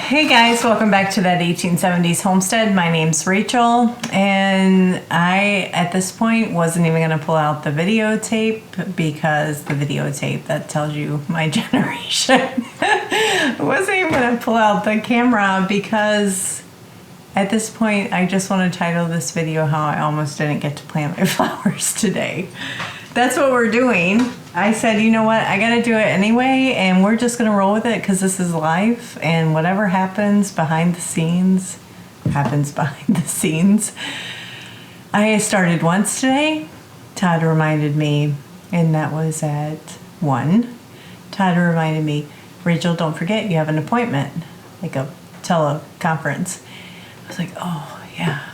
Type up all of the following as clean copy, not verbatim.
Hey guys, welcome back to that 1870s homestead. My name's Rachel, and I, at this point, wasn't even going to pull out the videotape because the videotape that tells you my generation. I wasn't even going to pull out the camera because at this point, I just want to title this video how I almost didn't get to plant my flowers today. That's what we're doing. I said, you know what, I gotta do it anyway, and we're just gonna roll with it because this is life, and whatever happens behind the scenes, happens behind the scenes. I started once today. Todd reminded me, and that was at 1. Todd reminded me, Rachel, don't forget you have an appointment, like a teleconference. I was like, oh, yeah.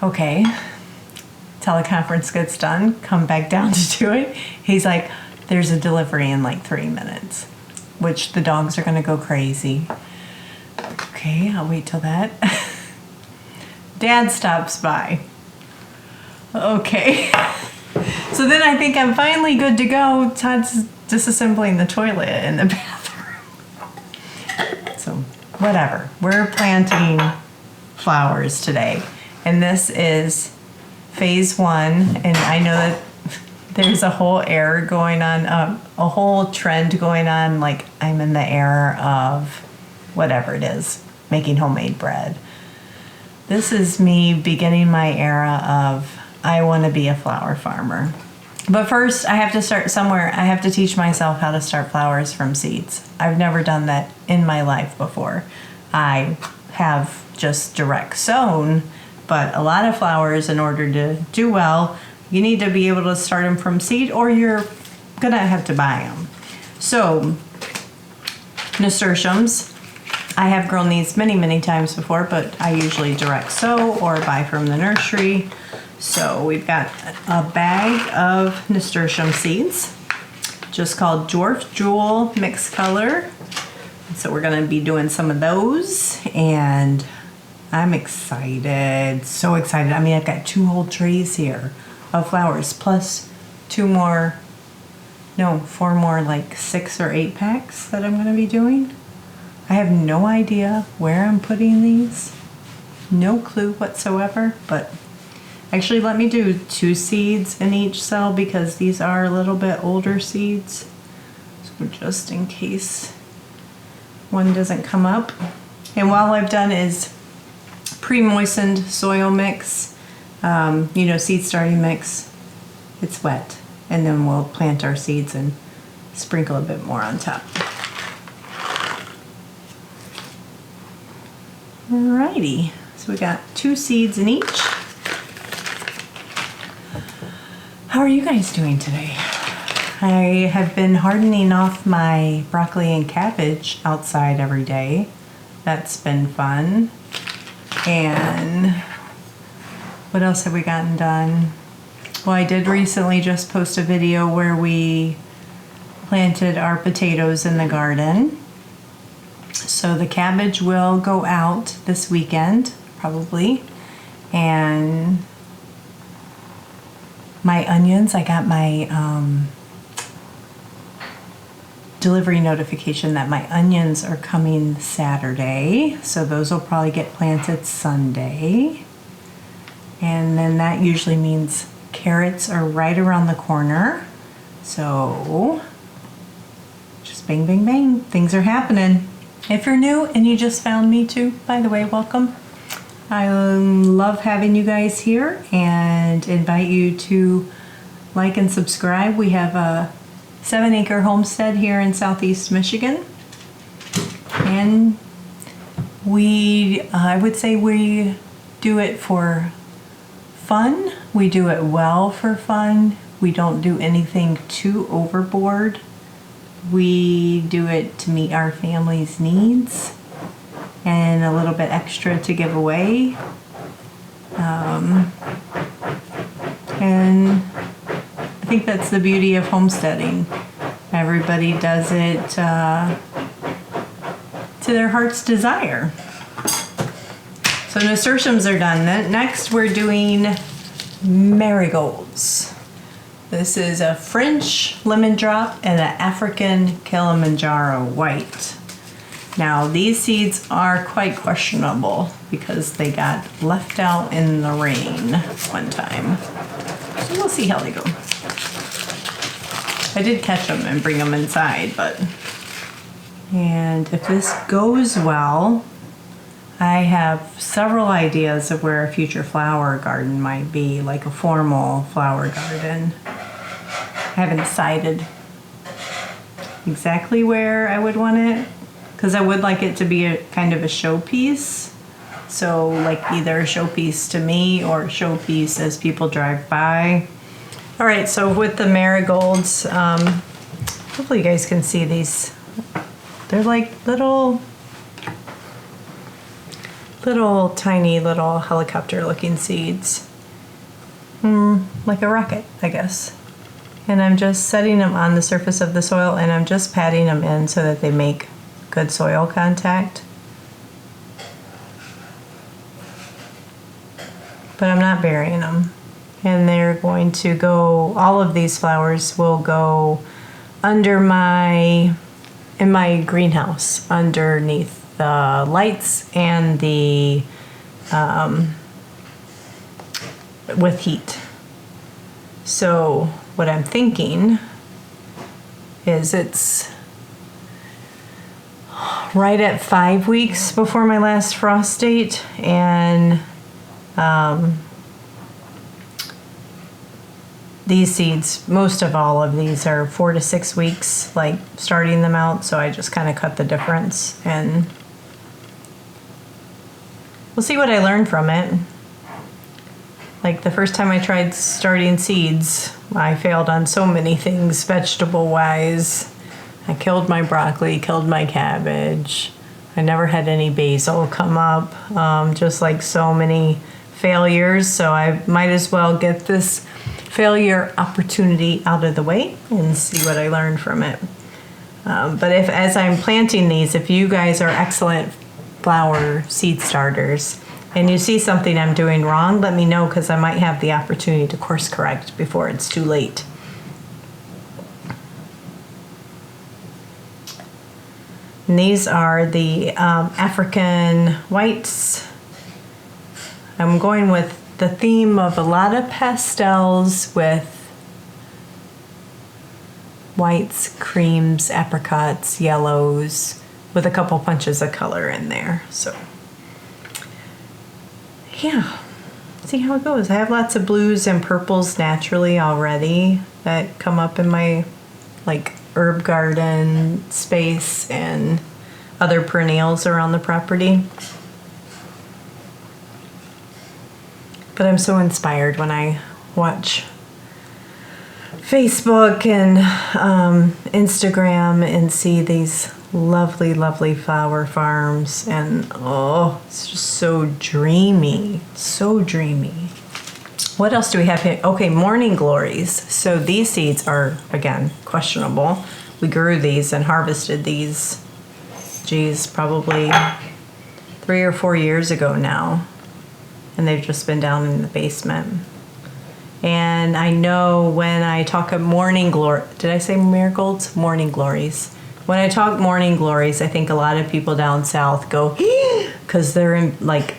Okay. Teleconference gets done, come back down to do it. He's like, there's a delivery in like 3 minutes, which the dogs are going to go crazy. Okay, I'll wait till that. Dad stops by. Okay. So then I think I'm finally good to go. Todd's disassembling the toilet in the bathroom. So, whatever. We're planting flowers today. And this is phase 1, and I know that there's a whole era going on, a whole trend going on, like I'm in the era of whatever it is, making homemade bread. This is me beginning my era of I want to be a flower farmer. But first, I have to start somewhere. I have to teach myself how to start flowers from seeds. I've never done that in my life before. I have just direct sown, but a lot of flowers, in order to do well, you need to be able to start them from seed, or you're gonna have to buy them. So, nasturtiums, I have grown these many, many times before, but I usually direct sow or buy from the nursery. So we've got a bag of nasturtium seeds, just called Dwarf Jewel Mixed Color. So we're gonna be doing some of those, and I'm excited, so excited. I mean, I've got 2 whole trays here of flowers, plus 4 more, like 6 or 8 packs that I'm going to be doing. I have no idea where I'm putting these. No clue whatsoever, but actually let me do 2 seeds in each cell because these are a little bit older seeds. So just in case one doesn't come up. And all I've done is pre-moistened soil mix, seed starting mix. It's wet, and then we'll plant our seeds and sprinkle a bit more on top. Alrighty, so we got 2 seeds in each. How are you guys doing today? I have been hardening off my broccoli and cabbage outside every day. That's been fun. And what else have we gotten done? Well, I did recently just post a video where we planted our potatoes in the garden. So the cabbage will go out this weekend, probably. And my onions, I got my delivery notification that my onions are coming Saturday, so those will probably get planted Sunday. And then that usually means carrots are right around the corner. So just bang, bang, bang, things are happening. If you're new and you just found me too, by the way, welcome. I love having you guys here and invite you to like and subscribe. We have a 7-acre homestead here in southeast Michigan, and I would say we do it for fun. We do it well for fun. We don't do anything too overboard. We do it to meet our family's needs and a little bit extra to give away. And I think that's the beauty of homesteading. Everybody does it to their heart's desire. So nasturtiums are done. Next we're doing marigolds. This is a French lemon drop and an African Kilimanjaro white. Now these seeds are quite questionable because they got left out in the rain one time. So we'll see how they go. I did catch them and bring them inside, and if this goes well, I have several ideas of where a future flower garden might be, like a formal flower garden. I haven't decided exactly where I would want it, because I would like it to be a kind of a showpiece. So like either a showpiece to me or a showpiece as people drive by. All right, so with the marigolds, hopefully you guys can see these. They're like little tiny little helicopter looking seeds. Like a rocket, I guess. And I'm just setting them on the surface of the soil, and I'm just patting them in so that they make good soil contact. But I'm not burying them. And they're going to go, all of these flowers will go under in my greenhouse, underneath the lights and the, with heat. So what I'm thinking is it's right at 5 weeks before my last frost date, and these seeds, most of all of these are 4 to 6 weeks, like starting them out, so I just kind of cut the difference, and we'll see what I learn from it. Like the first time I tried starting seeds, I failed on so many things vegetable-wise. I killed my broccoli, killed my cabbage. I never had any basil come up, just like so many failures. So I might as well get this failure opportunity out of the way and see what I learned from it. But as I'm planting these, if you guys are excellent flower seed starters and you see something I'm doing wrong, let me know, because I might have the opportunity to course correct before it's too late. And these are the African whites. I'm going with the theme of a lot of pastels with whites, creams, apricots, yellows, with a couple punches of color in there. So yeah, see how it goes. I have lots of blues and purples naturally already that come up in my like herb garden space and other perennials around the property. But I'm so inspired when I watch Facebook and Instagram and see these lovely, lovely flower farms, and oh, it's just so dreamy, so dreamy. What else do we have here? Okay, morning glories. So these seeds are, again, questionable. We grew these and harvested these, geez, probably 3 or 4 years ago now. And they've just been down in the basement. And I know when I talk of morning glory, did I say marigolds? Morning glories. When I talk morning glories, I think a lot of people down south go, because they're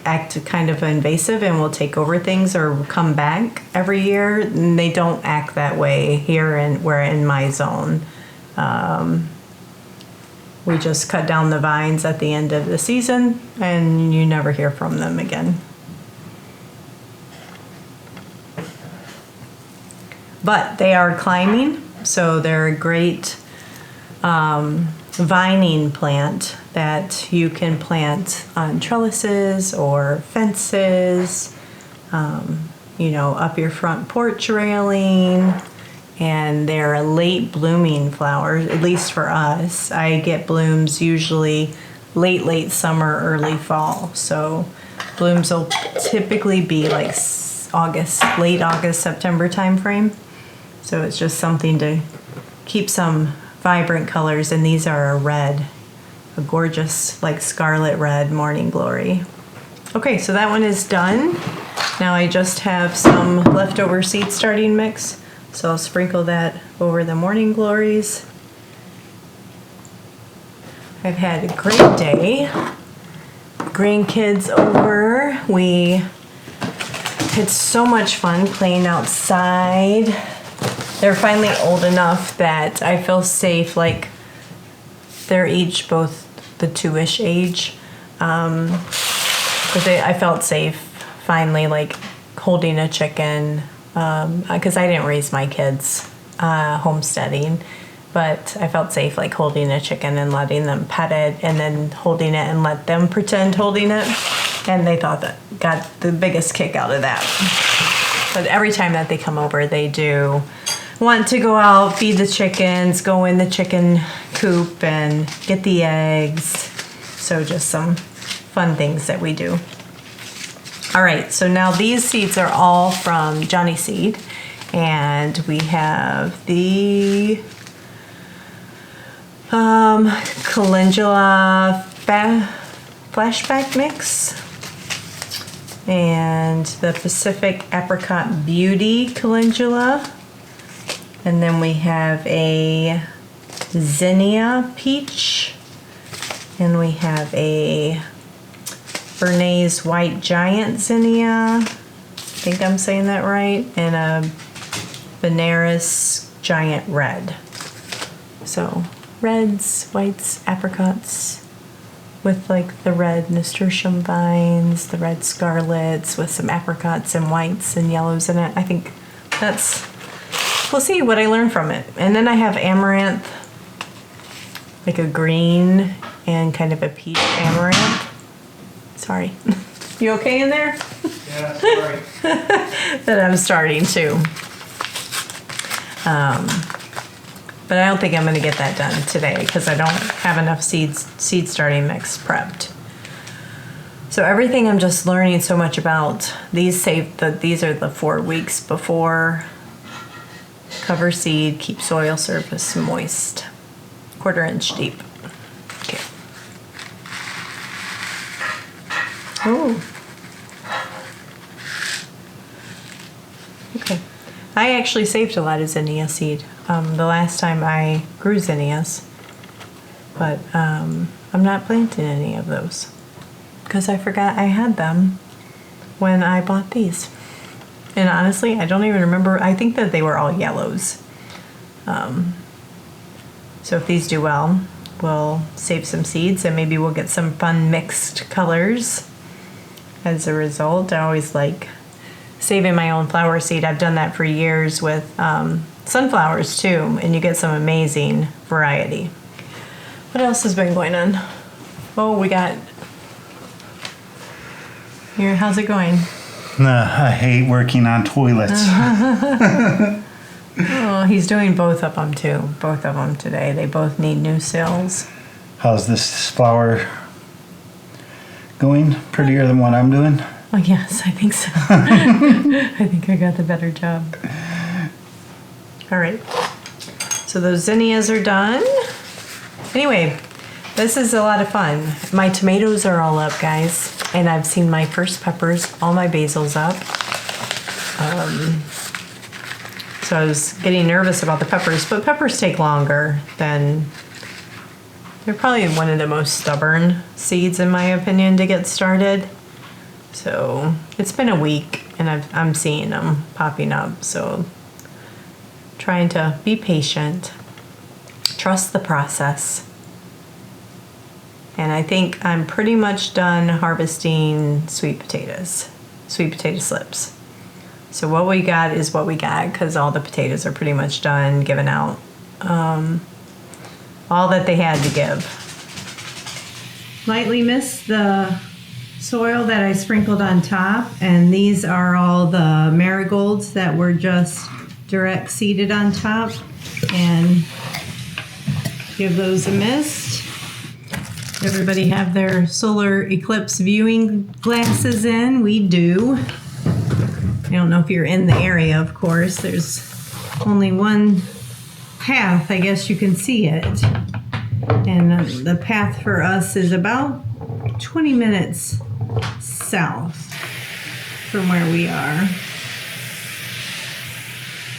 act kind of invasive and will take over things or come back every year. And they don't act that way here, and we're in my zone. We just cut down the vines at the end of the season, and you never hear from them again. But they are climbing, so they're a great vining plant that you can plant on trellises or fences, up your front porch railing. And they're a late blooming flower, at least for us. I get blooms usually late summer, early fall. So blooms will typically be like late August, September timeframe. So it's just something to keep some vibrant colors. And these are a gorgeous like scarlet red morning glory. Okay, so that one is done. Now I just have some leftover seed starting mix. So I'll sprinkle that over the morning glories. I've had a great day. Grandkids over. We had so much fun playing outside. They're finally old enough that I feel safe, like they're each both the 2-ish age. But I felt safe finally, like holding a chicken, because I didn't raise my kids homesteading, but I felt safe like holding a chicken and letting them pet it and then holding it and let them pretend holding it. And they thought that got the biggest kick out of that. But every time that they come over, they do want to go out, feed the chickens, go in the chicken coop and get the eggs. So just some fun things that we do. All right, so now these seeds are all from Johnny Seed. And we have the calendula flashback mix and the Pacific Apricot Beauty calendula. And then we have a zinnia peach. And we have a Bernays White Giant zinnia. I think I'm saying that right. And a Benares Giant Red. So reds, whites, apricots with like the red nasturtium vines, the red scarlets with some apricots and whites and yellows in it. I think we'll see what I learn from it. And then I have amaranth, like a green and kind of a peach amaranth. Sorry. You okay in there? Yeah, sorry. That I'm starting to. But I don't think I'm going to get that done today because I don't have enough seed starting mix prepped. So everything I'm just learning so much about. These are the 4 weeks before. Cover seed, keep soil surface moist. 1/4 inch deep. Okay. Oh. Okay. I actually saved a lot of zinnia seed the last time I grew zinnias, but I'm not planting any of those because I forgot I had them when I bought these. And honestly, I don't even remember. I think that they were all yellows. So if these do well, we'll save some seeds and maybe we'll get some fun mixed colors as a result. I always like saving my own flower seed. I've done that for years with sunflowers too, and you get some amazing variety. What else has been going on? Oh, we got here. How's it going? I hate working on toilets. Oh, he's doing both of them too. Both of them today. They both need new sills. How's this flower going? Prettier than what I'm doing? Oh, yes, I think so. I think I got the better job. All right. So those zinnias are done. Anyway, this is a lot of fun. My tomatoes are all up, guys. And I've seen my first peppers, all my basil's up. So I was getting nervous about the peppers, but peppers take longer than... They're probably one of the most stubborn seeds, in my opinion, to get started. So it's been a week, and I'm seeing them popping up. So trying to be patient, trust the process. And I think I'm pretty much done harvesting sweet potato slips. So what we got is what we got because all the potatoes are pretty much done, given out all that they had to give. Lightly missed the soil that I sprinkled on top, and these are all the marigolds that were just direct seeded on top, and give those a mist. Everybody have their solar eclipse viewing glasses in? We do. I don't know if you're in the area, of course. There's only one path, I guess you can see it. And the path for us is about 20 minutes south from where we are.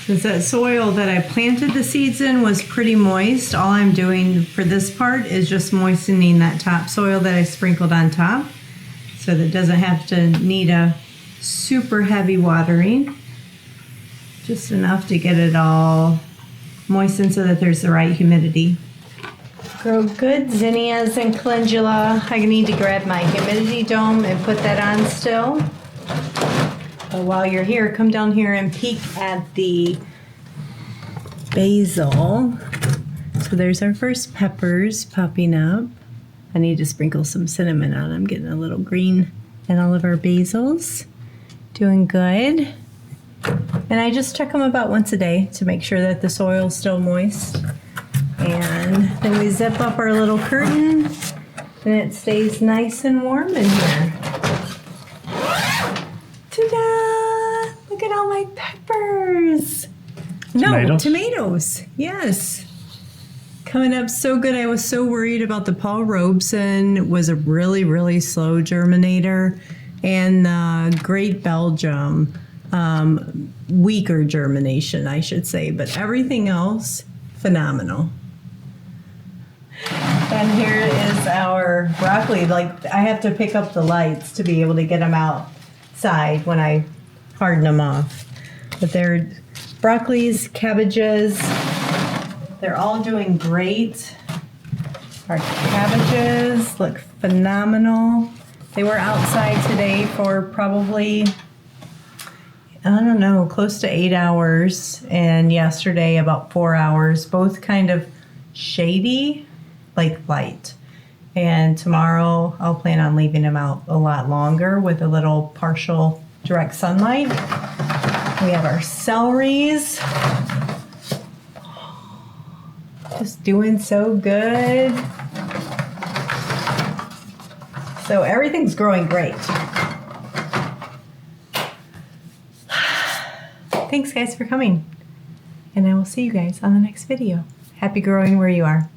Because that soil that I planted the seeds in was pretty moist. All I'm doing for this part is just moistening that topsoil that I sprinkled on top, so that it doesn't have to need a super heavy watering. Just enough to get it all moistened so that there's the right humidity. Grow good zinnias and calendula. I need to grab my humidity dome and put that on still. But while you're here, come down here and peek at the basil. So there's our first peppers popping up. I need to sprinkle some cinnamon on. I'm getting a little green in all of our basils. Doing good. And I just check them about once a day to make sure that the soil's still moist. And then we zip up our little curtain and it stays nice and warm in here. Ta-da! Look at all my peppers. No, tomatoes. Yes. Coming up so good. I was so worried about the Paul Robeson. It was a really, really slow germinator. And the Great Belgium, weaker germination, I should say. But everything else, phenomenal. And here is our broccoli. Like, I have to pick up the lights to be able to get them outside when I harden them off. But they're broccolis, cabbages. They're all doing great. Our cabbages look phenomenal. They were outside today for probably, I don't know, close to 8 hours. And yesterday about 4 hours, both kind of shady, like light. And tomorrow I'll plan on leaving them out a lot longer with a little partial direct sunlight. We have our celeries. Just doing so good. So everything's growing great. Thanks guys for coming. And I will see you guys on the next video. Happy growing where you are.